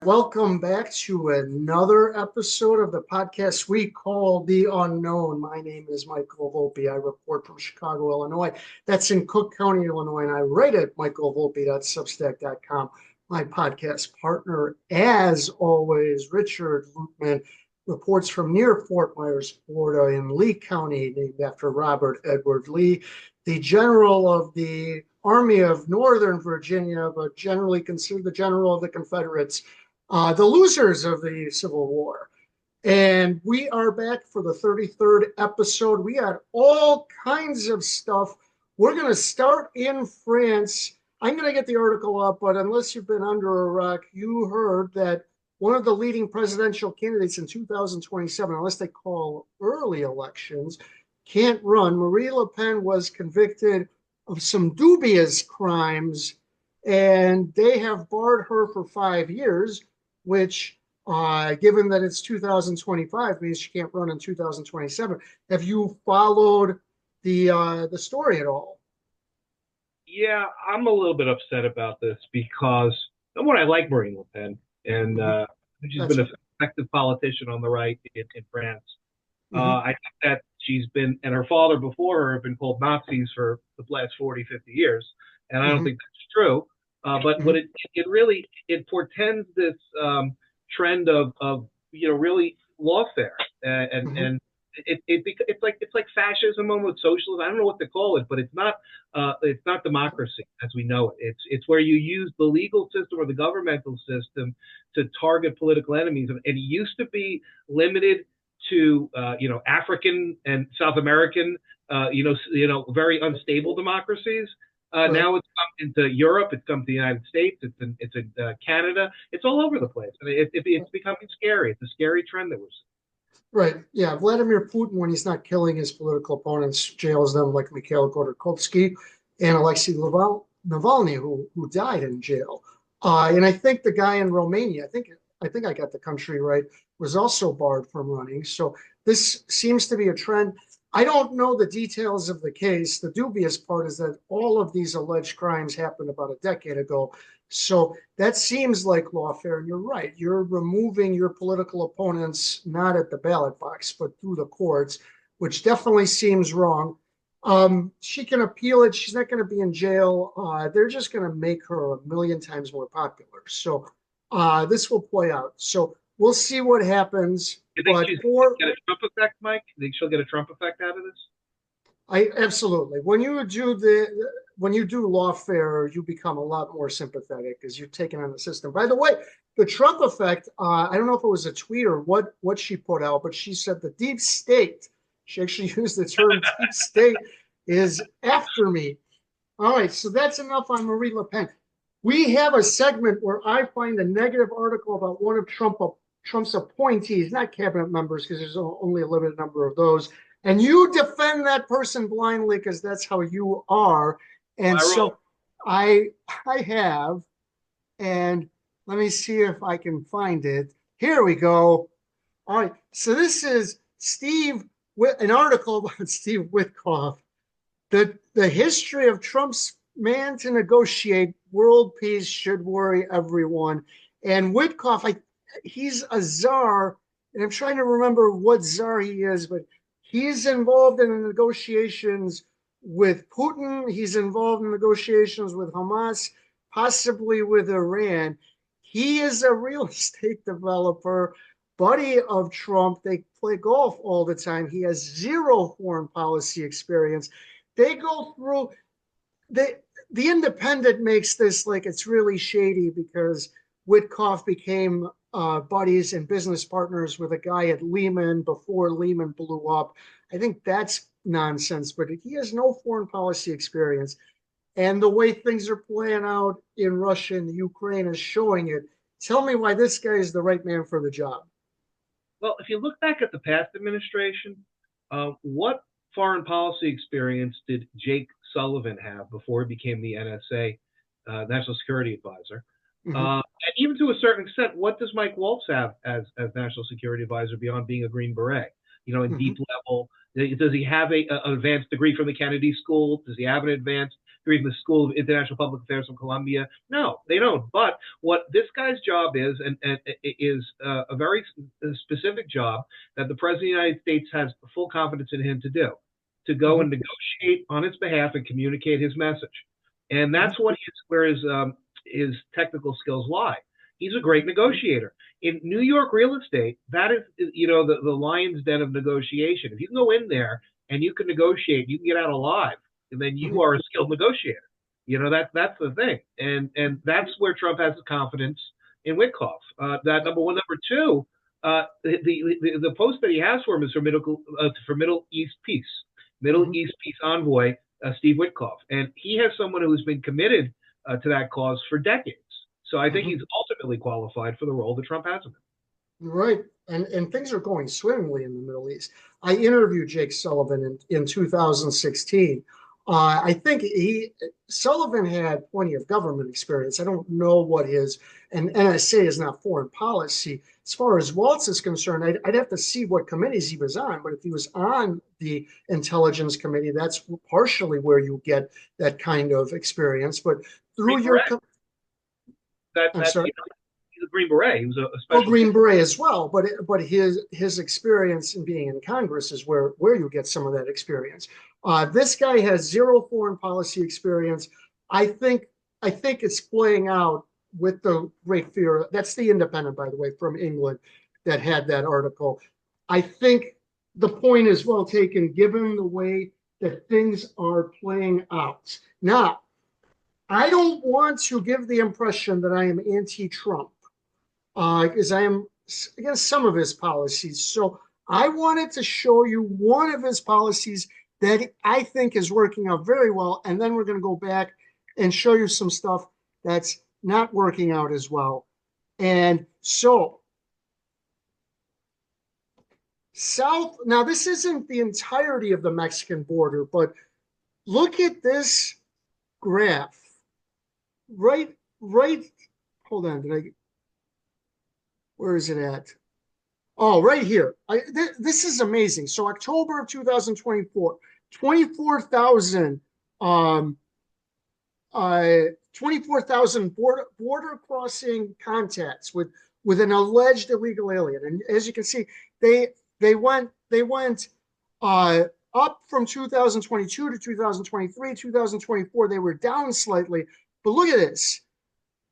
Welcome back to another episode of the podcast we call The Unknown. My name is Michael Volpe. I report from Chicago, Illinois. That's in Cook County, Illinois, and I write at michaelvolpe.substack.com. My podcast partner, as always, Richard Luthmann, reports from near Fort Myers, Florida, in Lee County, named after Robert Edward Lee, the general of the Army of Northern Virginia, but generally considered the general of the Confederates, the losers of the Civil War. And we are back for the 33rd episode. We had all kinds of stuff. We're going to start in France. I'm going to get the article up, but unless you've been under a rock, you heard that one of the leading presidential candidates in 2027, unless they call early elections, can't run. Marie Le Pen was convicted of some dubious crimes, and they have barred her for 5 years, which, given that it's 2025, means she can't run in 2027. Have you followed the story at all? Yeah, I'm a little bit upset about this because number one, I like Marine Le Pen, and she's That's been an effective politician on the right in France. mhm. I think that she's been, and her father before her have been called Nazis for the last 40, 50 years, and I don't Mhm. think that's true. But what Mhm. it really it portends this trend of really lawfare Mhm. and it's like fascism almost socialism. I don't know what to call it, but it's not democracy as we know it. It's where you use the legal system or the governmental system to target political enemies, and it used to be limited to African and South American very unstable democracies. Right. Now it's come into Europe, it's come to the United States, it's in Canada, it's all over the place. I mean, it's becoming scary. It's a scary trend that we're seeing. Right. Yeah. Vladimir Putin, when he's not killing his political opponents, jails them like Mikhail Godorkovsky and Alexei Navalny, who died in jail. And I think the guy in Romania, I think I got the country right, was also barred from running. So this seems to be a trend. I don't know the details of the case. The dubious part is that all of these alleged crimes happened about a decade ago. So that seems like lawfare. And you're right. You're removing your political opponents not at the ballot box, but through the courts, which definitely seems wrong. She can appeal it. She's not going to be in jail. They're just going to make her a million times more popular. So this will play out. So we'll see what happens. You think But she's for get a Trump effect, Mike? You think she'll get a Trump effect out of this? I absolutely. When you do lawfare, you become a lot more sympathetic as you're taking on the system. By the way, the Trump effect, I don't know if it was a tweet or what she put out, but she said the deep state, she actually used the term deep state, is after me. All right, so that's enough on Marie Le Pen. We have a segment where I find a negative article about one of Trump's appointees, not cabinet members, because there's only a limited number of those. And you defend that person blindly because that's how you are. And My rule. so I have, and let me see if I can find it. Here we go. All right. So this is an article about Steve Witkoff, the history of Trump's man to negotiate world peace should worry everyone. And Witkoff, he's a czar, and I'm trying to remember what czar he is, but he's involved in the negotiations with Putin. He's involved in negotiations with Hamas, possibly with Iran. He is a real estate developer, buddy of Trump. They play golf all the time. He has zero foreign policy experience. They go through the Independent makes this like it's really shady because Witkoff became buddies and business partners with a guy at Lehman before Lehman blew up. I think that's nonsense, but he has no foreign policy experience. And the way things are playing out in Russia and the Ukraine is showing it. Tell me why this guy is the right man for the job. Well, if you look back at the past administration, what foreign policy experience did Jake Sullivan have before he became the NSA, National Security Advisor? Mm-hmm. And even to a certain extent, what does Mike Waltz have as National Security Advisor beyond being a Green Beret? In Mm-hmm. deep level, does he have an advanced degree from the Kennedy School? Does he have an advanced in the School of International Public Affairs from Columbia. No, they don't. But what this guy's job is, and is a very specific job that the President of the United States has full confidence in him to do, to go and negotiate on his behalf and communicate his message. And that's where his technical skills lie. He's a great negotiator. In New York real estate, that is, the lion's den of negotiation. If you can go in there and you can negotiate, you can get out alive, and then you are a skilled negotiator. That's the thing. And that's where Trump has the confidence in Witkoff. That number one. Number two, the post that he has for him is for Middle East Peace, East Peace envoy, Steve Witkoff. And he has someone who's been committed to that cause for decades. So I think he's ultimately qualified for the role that Trump has him in. Right. And things are going swimmingly in the Middle East. I interviewed Jake Sullivan in 2016. I think Sullivan had plenty of government experience. I don't know what and NSA is not foreign policy. As far as Waltz is concerned, I'd have to see what committees he was on. But if he was on the Intelligence Committee, that's partially where you get that kind of experience. But through I'm sorry. He's a Green Beret. He was a special. Green Beret as well, but his experience in being in Congress is where you get some of that experience. This guy has zero foreign policy experience. I think it's playing out with the Great Fear. That's the Independent, by the way, from England, that had that article. I think the point is well taken, given the way that things are playing out. Now, I don't want to give the impression that I am anti-Trump, because I am against some of his policies. So I wanted to show you one of his policies that I think is working out very well, and then we're going to go back and show you some stuff that's not working out as well. And so now this isn't the entirety of the Mexican border, but look at this graph. Right, hold on, where is it at? Oh, right here. This is amazing. So October of 2024, 24,000 border crossing contacts with an alleged illegal alien. And as you can see, they went up from 2022 to 2023, 2024, they were down slightly. But look at this.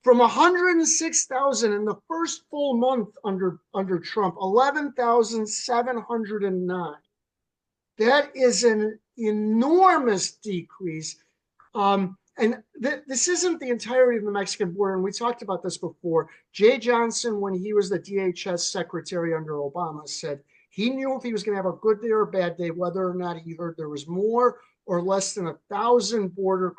From 106,000 in the first full month under Trump, 11,709. That is an enormous decrease. This isn't the entirety of the Mexican border, and we talked about this before. Jay Johnson, when he was the DHS secretary under Obama, said he knew if he was going to have a good day or a bad day, whether or not he heard there was more or less than 1,000 border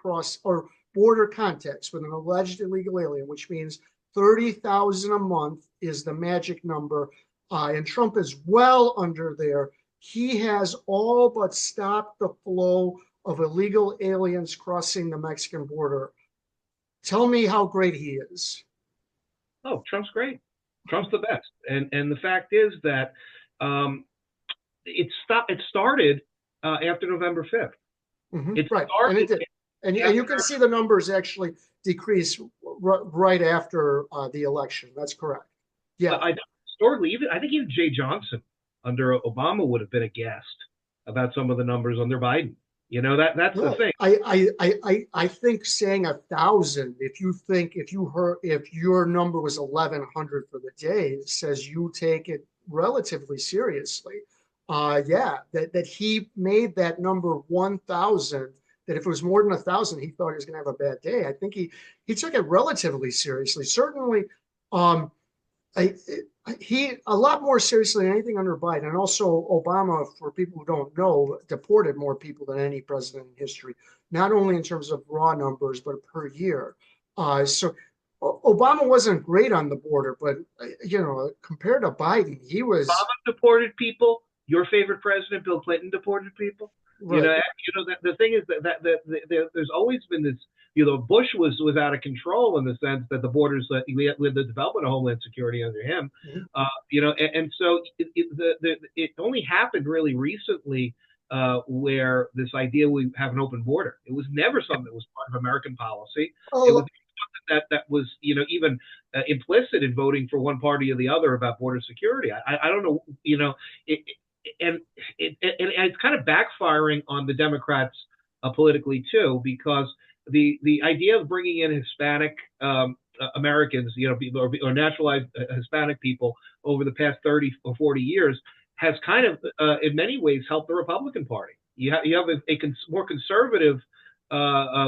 contacts with an alleged illegal alien, which means 30,000 a month is the magic number. And Trump is well under there. He has all but stopped the flow of illegal aliens crossing the Mexican border. Tell me how great he is. Oh, Trump's great. Trump's the best. And the fact is that it started after November 5th. It right. started. And it did. And you can see the numbers actually decrease right after the election. That's correct. Yeah. Historically, I think even Jay Johnson under Obama would have been aghast about some of the numbers under Biden. That's the thing. I think saying 1,000, if your number was 1,100 for the day, it says you take it relatively seriously. That he made that number 1,000. That if it was more than 1,000, he thought he was going to have a bad day. I think he took it relatively seriously. Certainly, he a lot more seriously than anything under Biden. And also Obama, for people who don't know, deported more people than any president in history, not only in terms of raw numbers, but per year. So Obama wasn't great on the border, but, compared to Biden, he was. Obama deported people. Your favorite president, Bill Clinton, deported people. Right. The thing is that there's always been this. Bush was out of control in the sense that the borders, we had the development of Homeland Security under him, and so it only happened really recently where this idea we have an open border. It was never something that was part of American policy. It was Oh, something that was, even implicit in voting for one party or the other about border security. I don't know, it, and it's kind of backfiring on the Democrats politically too, because the idea of bringing in Hispanic Americans, or naturalized Hispanic people over the past 30 or 40 years has kind of, in many ways, helped the Republican Party. You have a more conservative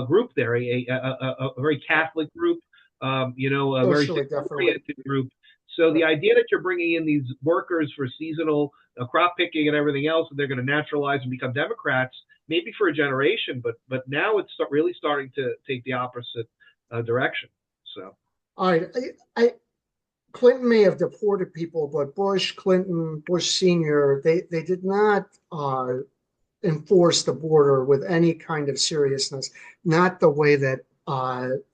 group there, a very Catholic group, a very socially, definitely. oriented group. So the idea that you're bringing in these workers for seasonal crop picking and everything else, and they're going to naturalize and become Democrats, maybe for a generation, but now it's really starting to take the opposite direction. So, All right, Clinton may have deported people, but Bush, Clinton, Bush Senior, they did not enforce the border with any kind of seriousness, not the way that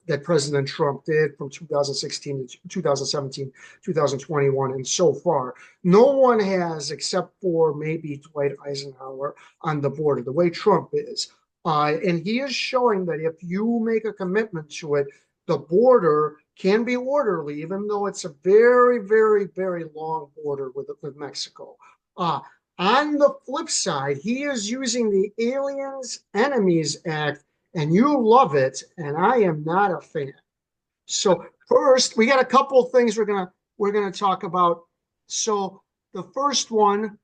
that President Trump did from 2016 to 2017, 2021, and so far. No one has, except for maybe Dwight Eisenhower, on the border, the way Trump is. And he is showing that if you make a commitment to it, the border can be orderly, even though it's a very, very, very long border with Mexico. On the flip side, he is using the Aliens Enemies Act, and you love it, and I am not a fan. So first, we got a couple of things we're gonna talk about. So the first one,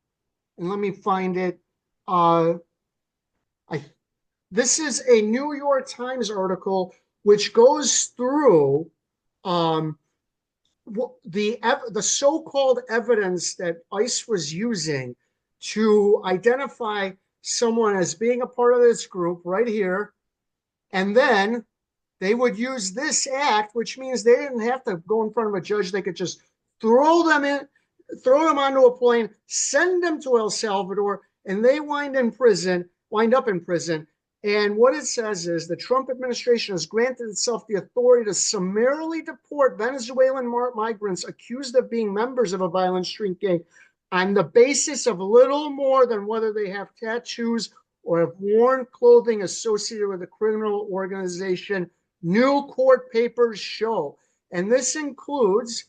and let me find it. This is a New York Times article which goes through the so-called evidence that ICE was using to identify someone as being a part of this group right here. And then they would use this act, which means they didn't have to go in front of a judge. They could just throw them onto a plane, send them to El Salvador, and they wind up in prison. And what it says is the Trump administration has granted itself the authority to summarily deport Venezuelan migrants accused of being members of a violent street gang on the basis of little more than whether they have tattoos or have worn clothing associated with a criminal organization, new court papers show. And this includes,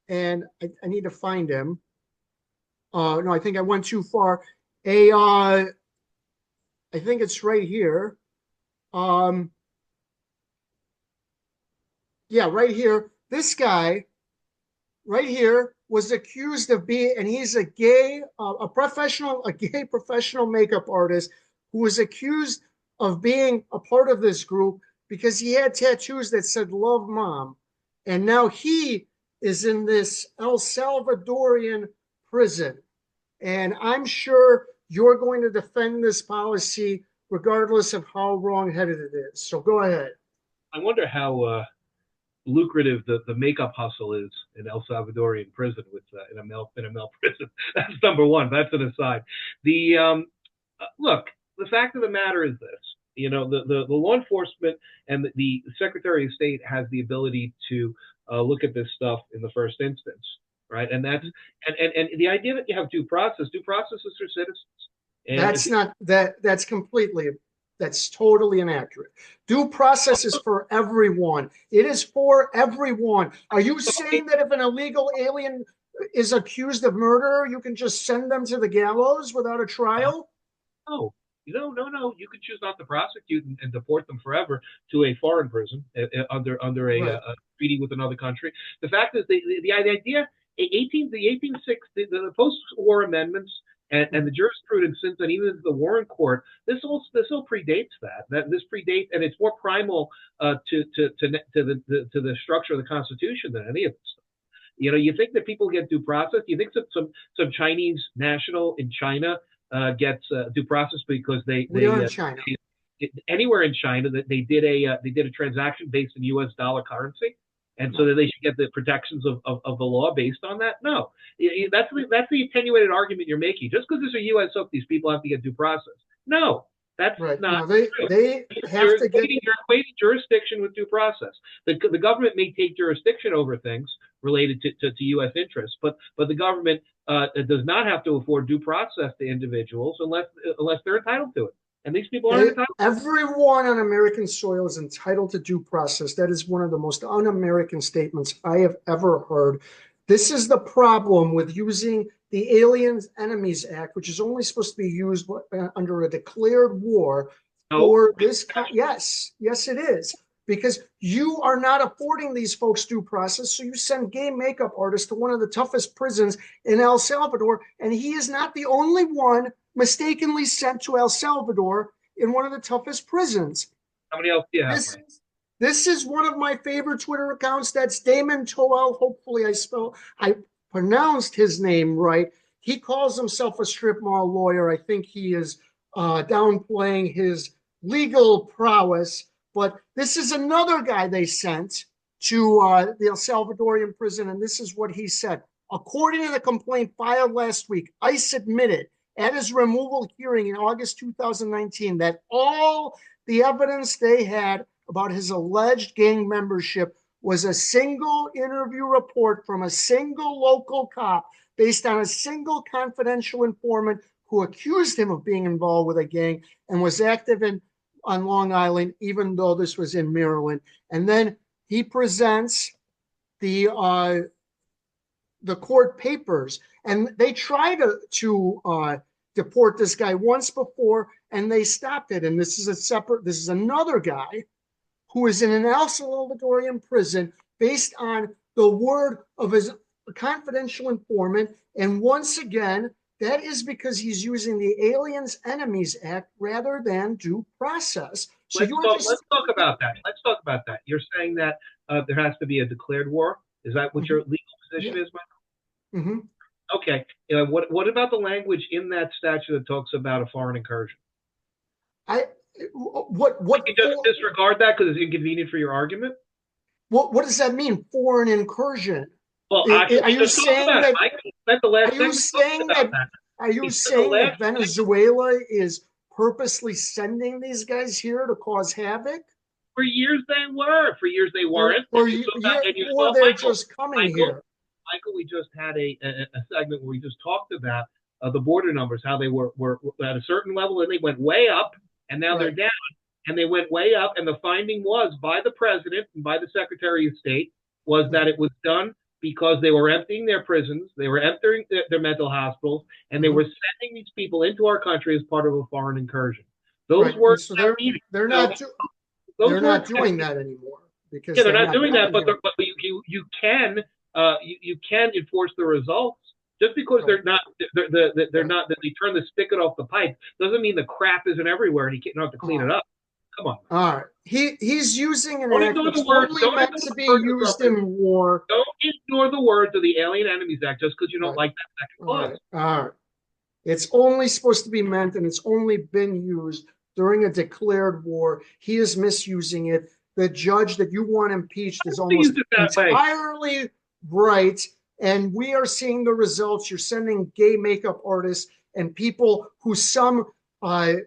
and I need to find him. No, I think I went too far. I think it's right here. Yeah, right here. This guy right here was accused of being, and he's a gay professional makeup artist who was accused of being a part of this group because he had tattoos that said "Love Mom," and now he is in this El Salvadorian prison. And I'm sure you're going to defend this policy regardless of how wrong-headed it is. So go ahead. I wonder how lucrative the makeup hustle is in El Salvadorian prison in a male prison. That's number one. That's an aside. Look, the fact of the matter is this. The law enforcement and the Secretary of State has the ability to look at this stuff in the first instance, right? And that's and the idea that you have due process is for citizens. And that's totally inaccurate. Due process is for everyone. It is for everyone. Are you saying that if an illegal alien is accused of murder, you can just send them to the gallows without a trial? No. No. You can choose not to prosecute and deport them forever to a foreign prison under a treaty with another country. The fact is, the idea, the post-war amendments and the jurisprudence since then, even the Warren Court, this all predates that. This predates, and it's more primal to the structure of the Constitution than any of this stuff. You think that people get due process? You think some Chinese national in China gets due process because they in China. Anywhere in China that they did a transaction based in U.S. dollar currency, and so that they should get the protections of the law based on that? No, that's the attenuated argument you're making. Just because there's a U.S. hook, these people have to get due process. No, that's right. not. No, they have to get. You're equating jurisdiction with due process. The government may take jurisdiction over things, related to U.S. interests. But the government does not have to afford due process to individuals unless they're entitled to it. And these people aren't entitled. Everyone on American soil is entitled to due process. That is one of the most un-American statements I have ever heard. This is the problem with using the Alien Enemies Act, which is only supposed to be used under a declared war. Or this, yes, it is. Because you are not affording these folks due process, so you send gay makeup artists to one of the toughest prisons in El Salvador, and he is not the only one mistakenly sent to El Salvador in one of the toughest prisons. How many else do you have? This is one of my favorite Twitter accounts. That's Damon Toel. Hopefully I pronounced his name right. He calls himself a strip mall lawyer. I think he is downplaying his legal prowess. But this is another guy they sent to the El Salvadorian prison, and this is what he said. According to the complaint filed last week, ICE admitted at his removal hearing in August 2019 that all the evidence they had about his alleged gang membership was a single interview report from a single local cop based on a single confidential informant who accused him of being involved with a gang and was active on Long Island, even though this was in Maryland. And then he presents the court papers, and they try to deport this guy once before, and they stopped it. And this is another guy who is in an El Salvadorian prison based on the word of his confidential informant. And once again, that is because he's using the Aliens Enemies Act rather than due process. So let's talk about that. Let's talk about that. You're saying that there has to be a declared war. Is that what your legal position is, Michael? Mm-hmm. Okay. What about the language in that statute that talks about a foreign incursion? What you just disregard that because it's inconvenient for your argument? What does that mean? Foreign incursion? Well, are you saying that? Are you saying that Venezuela is purposely sending these guys here to cause havoc? For years they were. For years they weren't. Or they're just coming here. Michael, we just had a segment where we just talked about the border numbers, how they were at a certain level and they went way up, and now they're down, and they went way up. And the finding was by the president and by the Secretary of State was that it was done because they were emptying their prisons, they were emptying their mental hospitals, and they were sending these people into our country as part of a foreign incursion. Those words, so they're not doing that anymore. Because they're not doing that, but you can enforce the results. Just because they're not that they turn the spigot off the pipe doesn't mean the crap isn't everywhere and you don't have to clean it up. Come on. All right. He's using an act that's only meant to be used in war. Don't ignore the words of the Alien Enemies Act just because you don't like that second clause. All right. It's only supposed to be meant, and it's only been used during a declared war. He is misusing it. The judge that you want impeached is almost entirely right, and we are seeing the results. You're sending gay makeup artists and people who some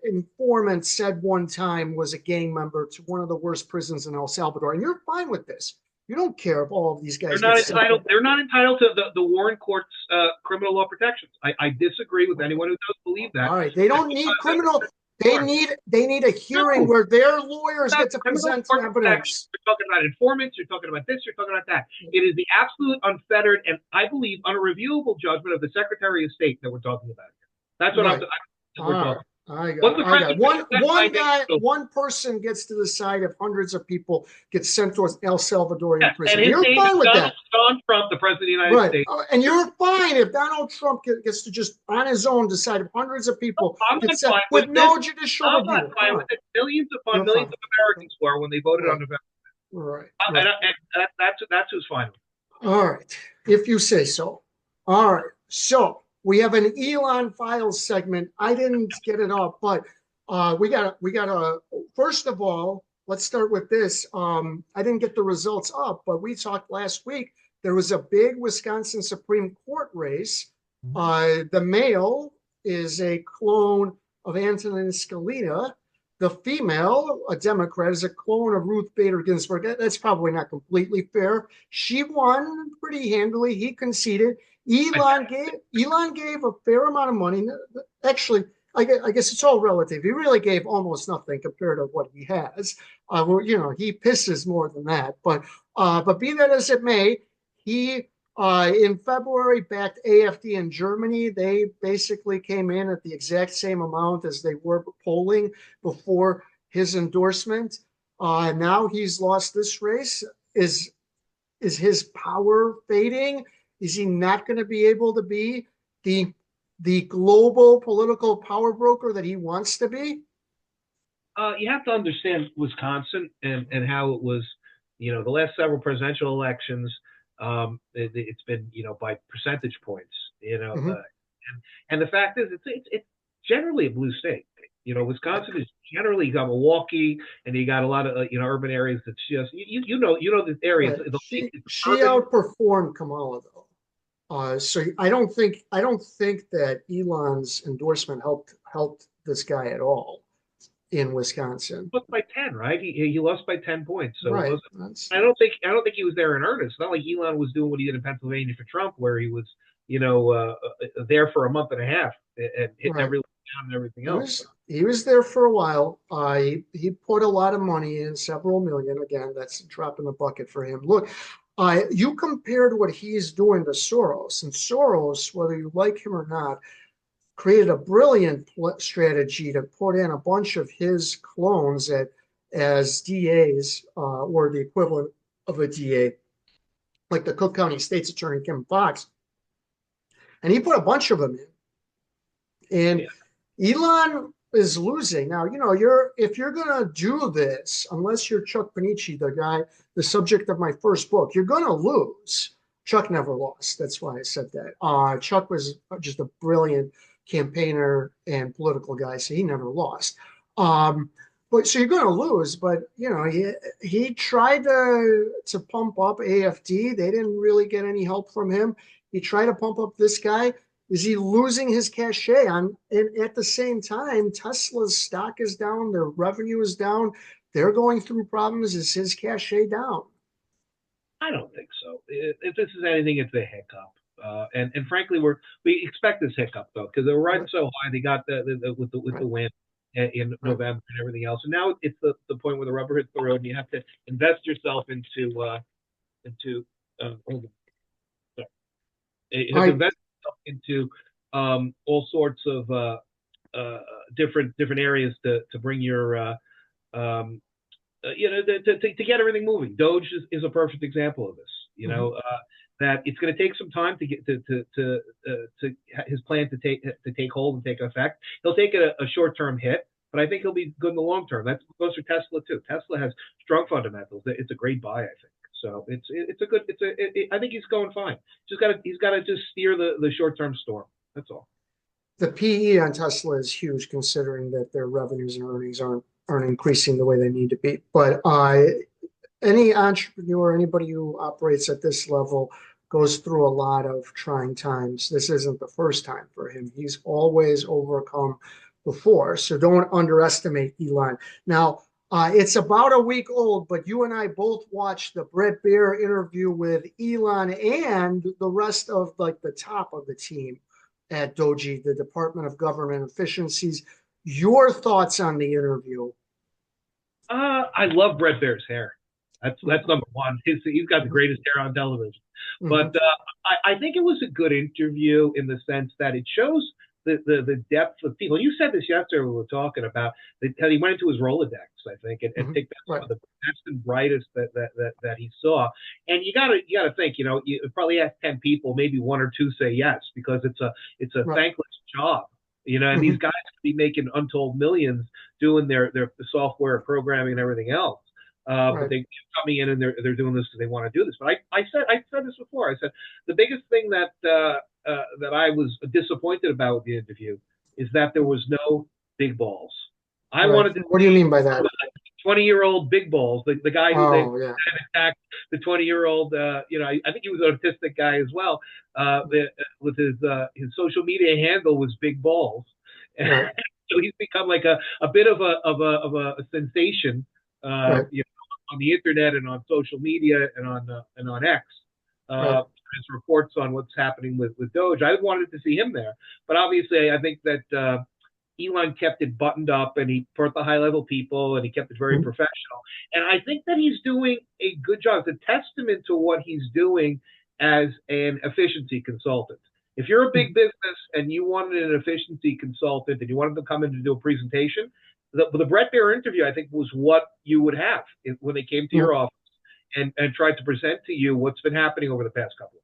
informant said one time was a gang member to one of the worst prisons in El Salvador, and you're fine with this. You don't care if all of these guys. They're not entitled to the Warren Court's criminal law protections. I disagree with anyone who does believe that. All right, they don't need criminal. They need a hearing where their lawyers get to present evidence. You're talking about informants. You're talking about this. You're talking about that. It is the absolute unfettered and I believe unreviewable judgment of the Secretary of State that we're talking about here. That's what we're talking. One person gets to decide if hundreds of people get sent to El Salvadorian prison. And you're fine with that. Donald Trump, the president of the United States. And you're fine if Donald Trump gets to just on his own decide if hundreds of people get sent with no judicial review. I'm not fine with it. Millions upon millions of Americans were when they voted on November. Right. And that's who's fine with it. All right. If you say so. All right. So we have an Elon Files segment. I didn't get it up, but we got a. First of all, let's start with this. I didn't get the results up, but we talked last week. There was a big Wisconsin Supreme Court race. The male is a clone of Antonin Scalia. the female, a Democrat, is a clone of Ruth Bader Ginsburg. That's probably not completely fair. She won pretty handily. He conceded. Elon gave a fair amount of money. Actually, I guess it's all relative. He really gave almost nothing compared to what he has. He pisses more than that. But be that as it may, he in February backed AfD in Germany. They basically came in at the exact same amount as they were polling before his endorsement. Now he's lost this race. Is his power fading? Is he not going to be able to be the global political power broker that he wants to be? You have to understand Wisconsin and how it was, the last several presidential elections. It's been, by percentage points, Mm-hmm. and the fact is, it's generally a blue state. Wisconsin is generally, you got Milwaukee, and you got a lot of urban areas that's just the areas. Right. She outperformed Kamala though. So I don't think that Elon's endorsement helped this guy at all in Wisconsin. Lost by 10, right? He lost by 10 points. So Right. I don't think he was there in earnest. It's not like Elon was doing what he did in Pennsylvania for Trump, where he was there for a month and a half and hitting Right. everything down and everything else. He was there for a while. He put a lot of money in, several million. Again, that's a drop in the bucket for him. Look, you compared what he's doing to Soros, and Soros, whether you like him or not, created a brilliant strategy to put in a bunch of his clones as DAs or the equivalent of a DA, like the Cook County State's Attorney Kim Foxx, and he put a bunch of them in. And Elon is losing now. If you're gonna do this, unless you're Chuck Panici, the subject of my first book, you're gonna lose. Chuck never lost. That's why I said that. Chuck was just a brilliant campaigner and political guy, so he never lost. But so you're going to lose. But he tried to pump up AfD. They didn't really get any help from him. He tried to pump up this guy. Is he losing his cachet? And at the same time, Tesla's stock is down. Their revenue is down. They're going through problems. Is his cachet down? I don't think so. If this is anything, it's a hiccup. And frankly, we expect this hiccup though, because they were riding so high. They got with the win in November and everything else, and now it's the point where the rubber hits the road, and you have to invest yourself into all sorts of different areas to bring your to get everything moving. Doge is a perfect example of this. That it's going to take some time to get to his plan to take hold and take effect. He'll take a short-term hit, but I think he'll be good in the long term. That goes for Tesla too. Tesla has strong fundamentals. It's a great buy, I think. So I think he's going fine. He's got to just steer the short-term storm. That's all. The PE on Tesla is huge, considering that their revenues and earnings aren't increasing the way they need to be. But any entrepreneur, anybody who operates at this level, goes through a lot of trying times. This isn't the first time for him. He's always overcome before. So don't underestimate Elon. Now, it's about a week old, but you and I both watched the Brett Baer interview with Elon and the rest of the top of the team at Doge, the Department of Government Efficiencies. Your thoughts on the interview? I love Brett Baer's hair. That's number one. He's got the greatest hair on television. Mm-hmm. But I think it was a good interview in the sense that it shows the depth of people. You said this yesterday when we were talking about how he went into his Rolodex, I think, and picked some of the best and brightest that he saw. And you gotta think, you probably ask 10 people, maybe one or two say yes, because it's a thankless job. And these guys could be making untold millions doing their software programming and everything else. But they're coming in and they're doing this because they want to do this. But I said this before. I said the biggest thing that I was disappointed about with the interview is that there was no big balls. I wanted to. What do you mean by that? 20-year-old big balls, the guy who attacked the 20-year-old. I think he was an autistic guy as well. With his social media handle was big balls. So he's become like a bit of a sensation, Right. you know, on the internet and on social media and on X. Right. His reports on what's happening with Doge. I wanted to see him there, but obviously, I think that Elon kept it buttoned up and he brought the high level people and he kept it very Mhm. professional. And I think that he's doing a good job. It's a testament to what he's doing as an efficiency consultant. If you're a big business and you wanted an efficiency consultant and you wanted to come in to do a presentation, the Brett Baer interview, I think, was what you would have when they came to Yeah. your office and tried to present to you what's been happening over the past couple of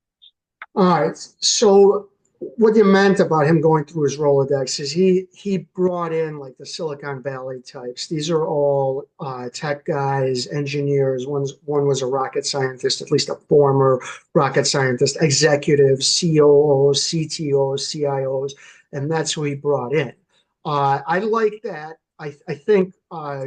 All right. So what you meant about him going through his Rolodex is he brought in like the Silicon Valley types. These are all tech guys, engineers. One was a rocket scientist, at least a former rocket scientist, executives, COOs, CTOs, CIOs, and that's who he brought in. I like that. I think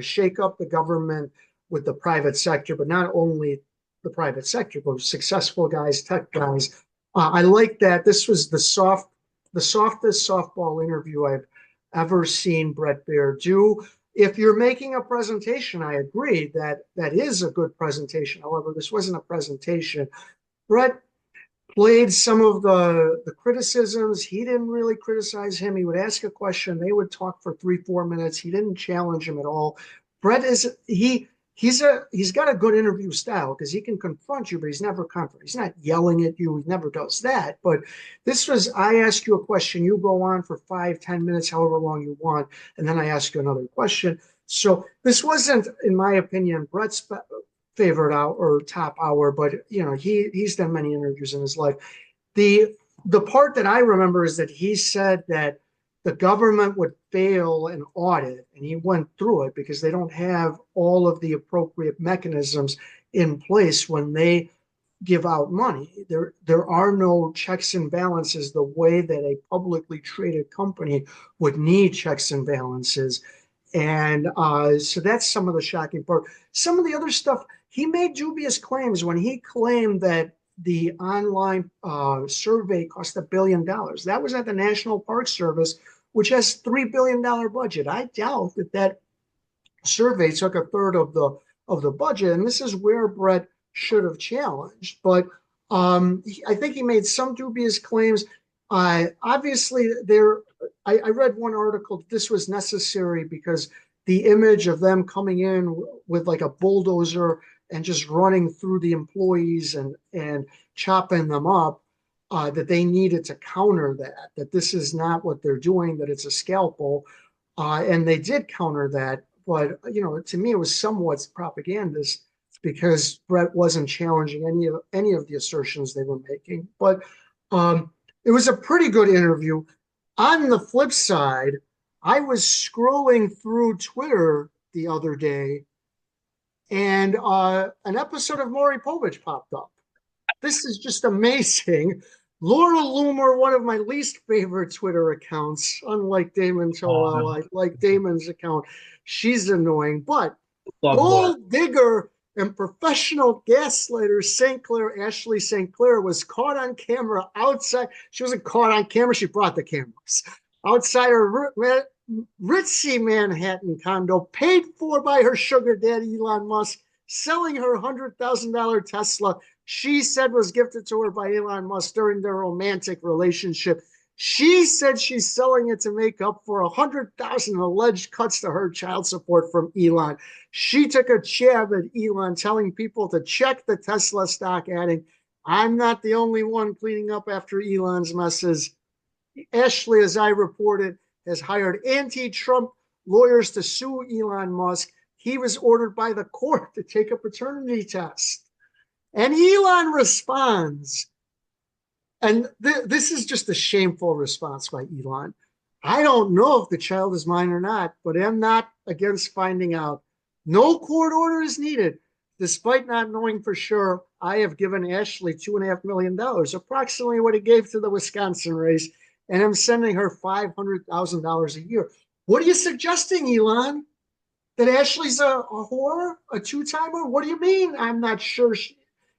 shake up the government with the private sector, but not only the private sector, but successful guys, tech guys. I like that. This was the softest softball interview I've ever seen Brett Baer do. If you're making a presentation, I agree that that is a good presentation. However, this wasn't a presentation. Brett played some of the criticisms. He didn't really criticize him. He would ask a question. They would talk for 3-4 minutes. He didn't challenge him at all. Brett is he's got a good interview style because he can confront you, but he's never confront. He's not yelling at you. He never does that. But this was I ask you a question, you go on for 5-10 minutes, however long you want, and then I ask you another question. So this wasn't, in my opinion, Brett's favorite hour or top hour, but you know he's done many interviews in his life. The part that I remember is that he said that the government would fail an audit, and he went through it because they don't have all of the appropriate mechanisms in place when they give out money. There are no checks and balances the way that a publicly traded company would need checks and balances. And so that's some of the shocking part. Some of the other stuff, he made dubious claims when he claimed that the online survey cost $1 billion. That was at the National Park Service, which has $3 billion budget. I doubt that survey took a third of the budget, and this is where Brett should have challenged. But I think he made some dubious claims. Obviously, I read one article. This was necessary because the image of them coming in with like a bulldozer and just running through the employees and chopping them up, that they needed to counter that this is not what they're doing, that it's a scalpel. And they did counter that. But, you know, to me, it was somewhat propagandist because Brett wasn't challenging any of the assertions they were making. But it was a pretty good interview. On the flip side, I was scrolling through Twitter the other day, and an episode of Maury Povich popped up. This is just amazing. Laura Loomer, one of my least favorite Twitter accounts, unlike Damon Toel, I like Damon's account. She's annoying, but gold digger and professional gaslighter Ashley St. Clair was caught on camera outside. She wasn't caught on camera. She brought the cameras outside her ritzy Manhattan condo, paid for by her sugar daddy, Elon Musk, selling her $100,000 Tesla she said was gifted to her by Elon Musk during their romantic relationship. She said she's selling it to make up for 100,000 alleged cuts to her child support from Elon. She took a jab at Elon, telling people to check the Tesla stock, adding, "I'm not the only one cleaning up after Elon's messes." Ashley, as I reported, has hired anti-Trump lawyers to sue Elon Musk. He was ordered by the court to take a paternity test. And Elon responds, and this is just a shameful response by Elon. "I don't know if the child is mine or not, but I'm not against finding out. No court order is needed. Despite not knowing for sure, I have given Ashley $2.5 million, approximately what he gave to the Wisconsin race, and I'm sending her $500,000 a year." What are you suggesting, Elon? That Ashley's a whore, a two-timer? What do you mean? I'm not sure.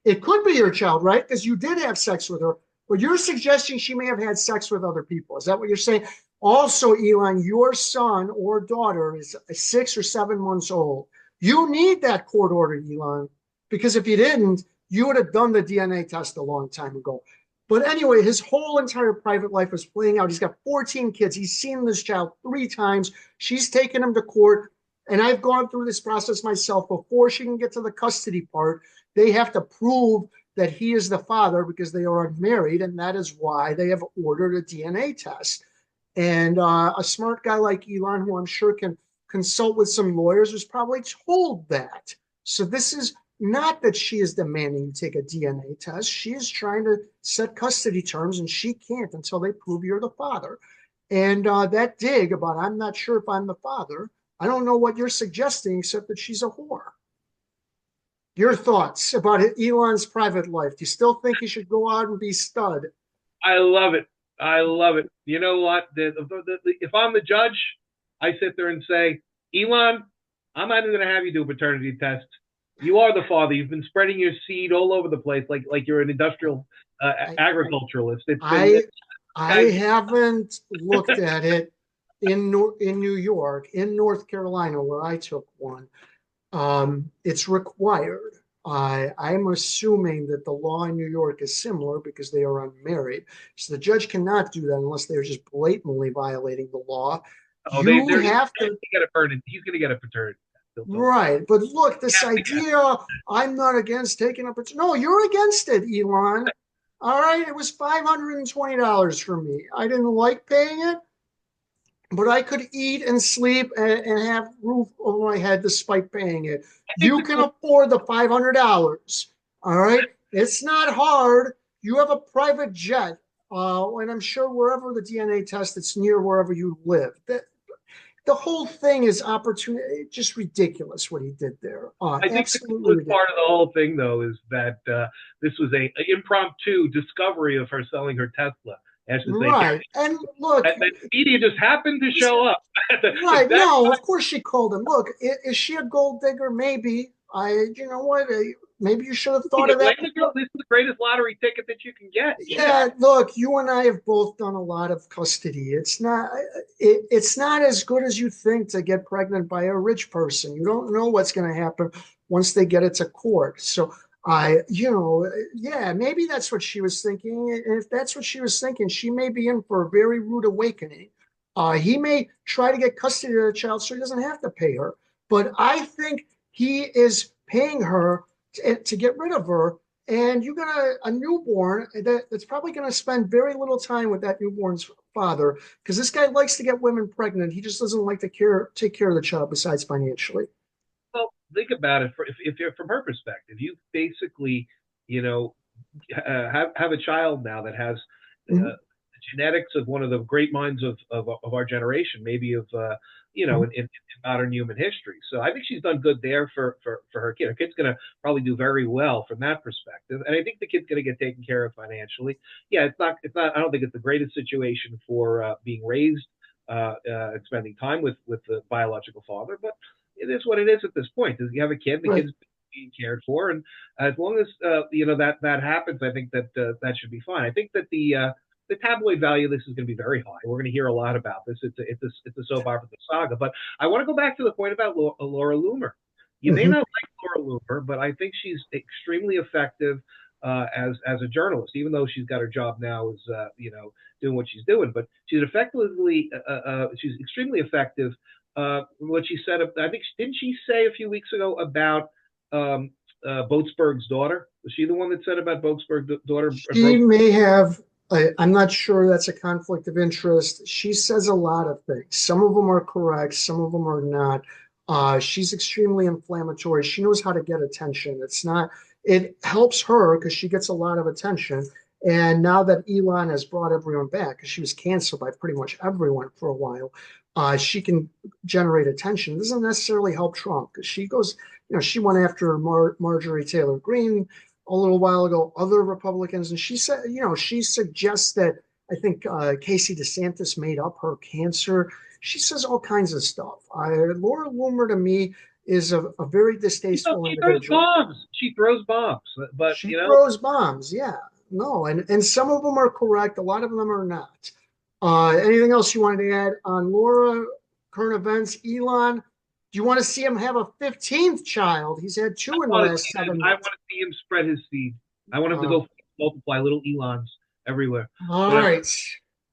It could be your child, right? Because you did have sex with her, but you're suggesting she may have had sex with other people. Is that what you're saying? Also, Elon, your son or daughter is 6 or 7 months old. You need that court order, Elon, because if you didn't, you would have done the DNA test a long time ago. But anyway, his whole entire private life is playing out. He's got 14 kids. He's seen this child 3 times. She's taken him to court. And I've gone through this process myself. Before she can get to the custody part, they have to prove that he is the father because they are unmarried. And that is why they have ordered a DNA test. And a smart guy like Elon, who I'm sure can consult with some lawyers, was probably told that. So this is not that she is demanding you take a DNA test. She is trying to set custody terms, and she can't until they prove you're the father. And that dig about, I'm not sure if I'm the father, I don't know what you're suggesting except that she's a whore. Your thoughts about Elon's private life? Do you still think he should go out and be stud? I love it. I love it. You know what? If I'm the judge, I sit there and say, Elon, I'm not even going to have you do a paternity test. You are the father. You've been spreading your seed all over the place, like you're an industrial agriculturalist. I haven't looked at it in New York, in North Carolina, where I took one. It's required. I'm assuming that the law in New York is similar because they are unmarried. So the judge cannot do that unless they're just blatantly violating the law. Oh, You have to. He's going to get a paternity test. Right. But look, this idea, I'm not against taking a paternity. No, you're against it, Elon. All right. It was $520 for me. I didn't like paying it, but I could eat and sleep and have roof over my head despite paying it. You can afford the $500. All right. It's not hard. You have a private jet. And I'm sure wherever the DNA test, it's near wherever you live. The whole thing is opportunity, just ridiculous what he did there. I think Absolutely the part of the whole thing, though, is that this was an impromptu discovery of her selling her Tesla. Right. And look, that media just happened to show up. Right. No, of course she called him. Look, is she a gold digger? Maybe. You know what? Maybe you should have thought of that. This is the greatest lottery ticket that you can get. Yeah. Look, you and I have both done a lot of custody. It's not as good as you think to get pregnant by a rich person. You don't know what's going to happen once they get it to court. So yeah, maybe that's what she was thinking. And if that's what she was thinking, she may be in for a very rude awakening. He may try to get custody of the child so he doesn't have to pay her. But I think he is paying her to get rid of her. And you got a newborn that's probably going to spend very little time with that newborn's father because this guy likes to get women pregnant. He just doesn't like to take care of the child besides financially. Well, think about it. If you're from her perspective, you basically, have a child now that has the genetics of one of the great minds of our generation, maybe of in modern human history. So I think she's done good there for her kid. Her kid's going to probably do very well from that perspective, and I think the kid's going to get taken care of financially. Yeah, it's not. I don't think it's the greatest situation for being raised and spending time with the biological father, but it is what it is at this point. You have a kid, the kid's being cared for, and as long as that happens, I think that that should be fine. I think that the tabloid value of this is going to be very high. We're going to hear a lot about this. It's a soap opera saga. But I want to go back to the point about Laura Loomer. You may not like Laura Loomer, but I think she's extremely effective as a journalist, even though she's got her job now as doing what she's doing. But she's she's extremely effective. What she said, I think, didn't she say a few weeks ago about Boatsberg's daughter? Was she the one that said about Boatsberg's daughter? She may have. I'm not sure that's a conflict of interest. She says a lot of things. Some of them are correct. Some of them are not. She's extremely inflammatory. She knows how to get attention. It helps her because she gets a lot of attention. And now that Elon has brought everyone back, because she was canceled by pretty much everyone for a while, she can generate attention. It doesn't necessarily help Trump because she goes, she went after Marjorie Taylor Greene a little while ago, other Republicans, and she said, she suggests that I think Casey DeSantis made up her cancer. She says all kinds of stuff. Laura Loomer to me is a very distasteful individual. She throws bombs, but she throws bombs. Yeah, no, and some of them are correct. A lot of them are not. Anything else you wanted to add on Laura, current events, Elon? Do you want to see him have a 15th child? He's had two in the last 7 months. I want to see him spread his seed. I want him to go multiply little Elons everywhere. All Whatever. right.